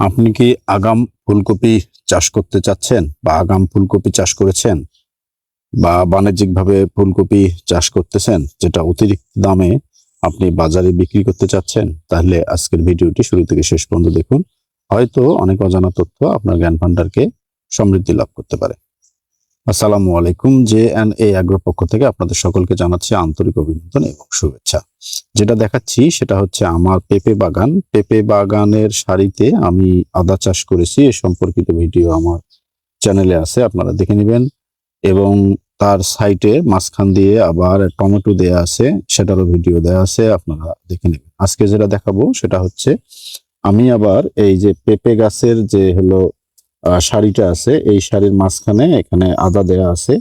আপনি কি আগাম ফুলকপি চাষ করতে চাচ্ছেন বা আগাম ফুলকপি চাষ করেছেন বা বাণিজ্যিকভাবে ফুলকপি চাষ করতেছেন, যেটা অতিরিক্ত দামে আপনি বাজারে বিক্রি করতে চাচ্ছেন? তাহলে আজকের ভিডিওটি শুরু থেকে শেষ পর্যন্ত দেখুন। হয়তো অনেক অজানা তথ্য আপনার জ্ঞান ভান্ডারকে সমৃদ্ধি লাভ করতে পারে। আসসালামু আলাইকুম। জে&এ অ্যাগ্রো পক্ষ থেকে আপনাদের সকলকে জানাচ্ছি আন্তরিক অভিনন্দন এবং শুভেচ্ছা। যেটা দেখাচ্ছি সেটা হচ্ছে আমার পেঁপে বাগান। পেঁপে বাগানের সারিতে আমি আদা চাষ করেছি। এ সম্পর্কিত ভিডিও আমার চ্যানেলে আছে, আপনারা দেখে নেবেন। এবং তার সাইটে মাঝখান দিয়ে আবার টমেটো দেয়া আছে, সেটারও ভিডিও দেয়া আছে, আপনারা দেখে নেবেন। আজকে যেটা দেখাবো সেটা হচ্ছে আমি আবার এই যে পেঁপে গাছের যে হলো সারিটা আছে, এই সারির মাঝখানে এখানে আদা দেয়া আছে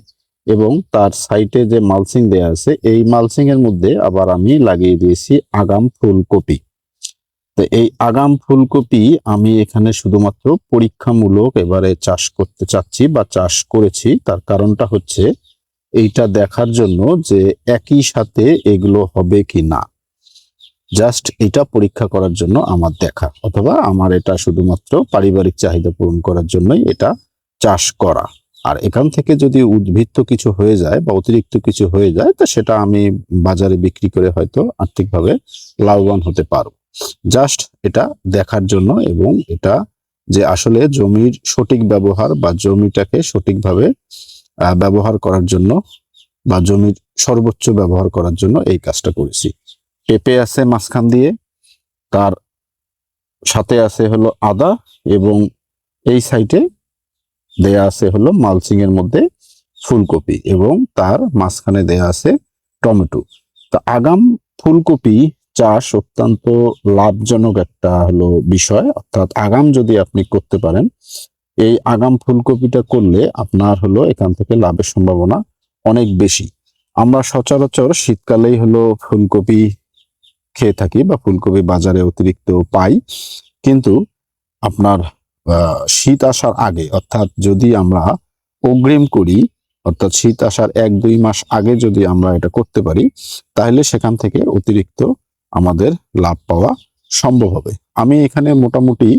এবং তার সাইডে যে মালচিং দেয়া আছে, এই মালচিং এর মধ্যে আবার আমি লাগিয়ে দিয়েছি আগাম ফুলকপি। তো এই আগাম ফুলকপি আমি এখানে শুধুমাত্র পরীক্ষামূলক এবারে চাষ করতে চাচ্ছি বা চাষ করেছি। তার কারণটা হচ্ছে এইটা দেখার জন্য যে একই সাথে এগুলো হবে কি না, জাস্ট এটা পরীক্ষা করার জন্য আমার দেখা, অথবা আমার এটা শুধুমাত্র পারিবারিক চাহিদা পূরণ করার জন্যই এটা চাষ করা। আর এখান থেকে যদি উদ্ভিদ কিছু হয়ে যায় বা অতিরিক্ত কিছু হয়ে যায়, তা সেটা আমি বাজারে বিক্রি করে হয়তো আর্থিকভাবে লাভবান হতে পারবো। জাস্ট এটা দেখার জন্য এবং এটা যে আসলে জমির সঠিক ব্যবহার বা জমিটাকে সঠিকভাবে ব্যবহার করার জন্য বা জমির সর্বোচ্চ ব্যবহার করার জন্য এই কাজটা করেছি। পেঁপে আছে মাঝখান দিয়ে, তার সাথে আছে হলো আদা এবং এই সাইডে দেয়া আছে হলো মালচিং এর মধ্যে ফুলকপি এবং তার মাঝখানে দেয়া আছে টমেটো। তা আগাম ফুলকপি চাষ অত্যন্ত লাভজনক একটা হলো বিষয়, অর্থাৎ আগাম যদি আপনি করতে পারেন, এই আগাম ফুলকপিটা করলে আপনার হলো এখান থেকে লাভের সম্ভাবনা অনেক বেশি। আমরা সচরাচর শীতকালেই হলো ফুলকপি খেয়ে থাকি বা ফুলকপি বাজারে অতিরিক্ত পাই, কিন্তু আপনার শীত আসার আগে, অর্থাৎ যদি আমরা অগ্রিম করি, অর্থাৎ শীত আসার 1-2 মাস আগে যদি আমরা এটা করতে পারি, তাহলে সেখান থেকে অতিরিক্ত আমাদের লাভ পাওয়া সম্ভব হবে। আমি এখানে মোটামুটি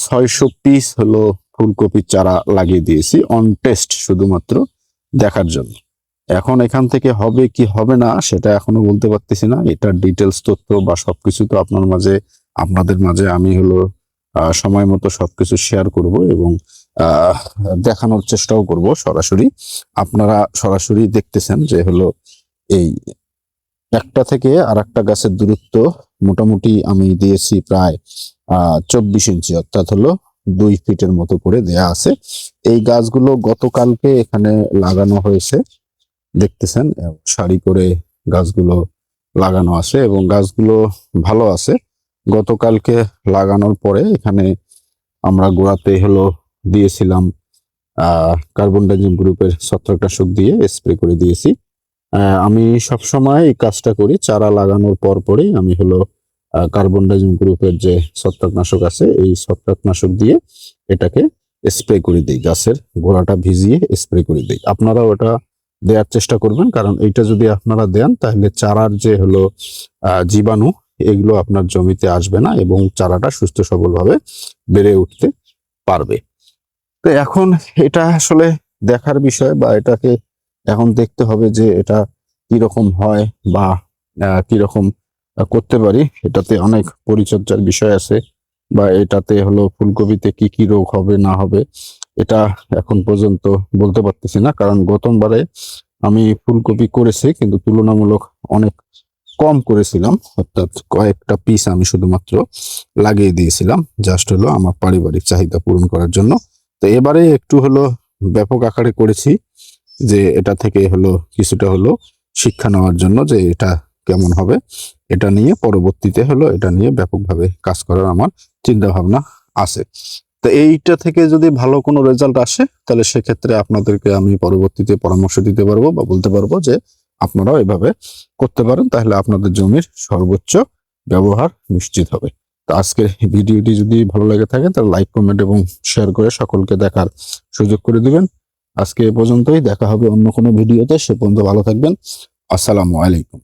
600 পিস হলো ফুলকপির চারা লাগিয়ে দিয়েছি অন টেস্ট, শুধুমাত্র দেখার জন্য। এখন এখান থেকে হবে কি হবে না সেটা এখনো বলতে পারতেছি না। এটার ডিটেলস তথ্য বা সবকিছু তো আপনাদের মাঝে আমি হলো সময় মতো সবকিছু শেয়ার করব এবং দেখানোর চেষ্টাও করব সরাসরি। আপনারা সরাসরি দেখতেছেন যে হলো এই একটা থেকে আর একটা গাছের দূরত্ব মোটামুটি আমি দিয়েছি প্রায় 24 ইঞ্চি, অর্থাৎ হলো 2 ফিটের মতো করে দেয়া আছে। এই গাছগুলো গতকালকে এখানে লাগানো হয়েছে, দেখতেছেন সারি করে গাছগুলো লাগানো আছে এবং গাছগুলো ভালো আছে। গতকালকে লাগানোর পরে এখানে আমরা গোড়াতে হলো দিয়েছিলাম কার্বন ডাইজিম গ্রুপের ছত্রাকনাশক দিয়ে স্প্রে করে দিয়েছি। আমি সবসময় এই কাজটা করি, চারা লাগানোর পরেই আমি হলো কার্বন ডাইজিম গ্রুপের যে ছত্রাকনাশক আছে, এই ছত্রাকনাশক দিয়ে এটাকে স্প্রে করে দিই, গাছের গোড়াটা ভিজিয়ে স্প্রে করে দিই। আপনারাও ওটা দেওয়ার চেষ্টা করবেন, কারণ এইটা যদি আপনারা দেন তাহলে চারার যে হলো জীবাণু, এগুলো আপনার জমিতে আসবে না এবং চারাটা সুস্থ সবলভাবে বেড়ে উঠতে পারবে। তো এখন এটা আসলে দেখার বিষয়, বা এটাকে এখন দেখতে হবে যে এটা কিরকম হয় বা কিরকম করতে পারি। এটাতে অনেক পরিচর্যার বিষয় আছে, বা এটাতে হলো ফুলকপিতে কি কি রোগ হবে না হবে এটা এখন পর্যন্ত বলতে পারতেছি না, কারণ গতবারে আমি ফুলকপি করেছি কিন্তু তুলনামূলক অনেক কম করেছিলাম, অর্থাৎ কয়েকটা পিস আমি শুধুমাত্র লাগিয়ে দিয়েছিলাম, জাস্ট হলো আমার পারিবারিক চাহিদা পূরণ করার জন্য। তো এবারে একটু হলো ব্যাপক আকারে করেছি, যে এটা থেকে হলো কিছুটা হলো শিক্ষা নেওয়ার জন্য যে এটা কেমন হবে, এটা নিয়ে পরবর্তীতে হলো এটা নিয়ে ব্যাপকভাবে কাজ করার আমার চিন্তা ভাবনা আছে। তো এইটা থেকে যদি ভালো কোনো রেজাল্ট আসে, তাহলে সেক্ষেত্রে আপনাদেরকে আমি পরবর্তীতে পরামর্শ দিতে পারবো বা বলতে পারবো যে আপনারাও এভাবে করতে পারেন, তাহলে আপনাদের জমির সর্বোচ্চ ব্যবহার নিশ্চিত হবে। তো আজকের ভিডিওটি যদি ভালো লেগে থাকে তাহলে লাইক, কমেন্ট এবং শেয়ার করে সকলকে দেখার সুযোগ করে দিবেন। আজকে এ পর্যন্তই, দেখা হবে অন্য কোনো ভিডিওতে। সে পর্যন্ত ভালো থাকবেন। আসসালামু আলাইকুম।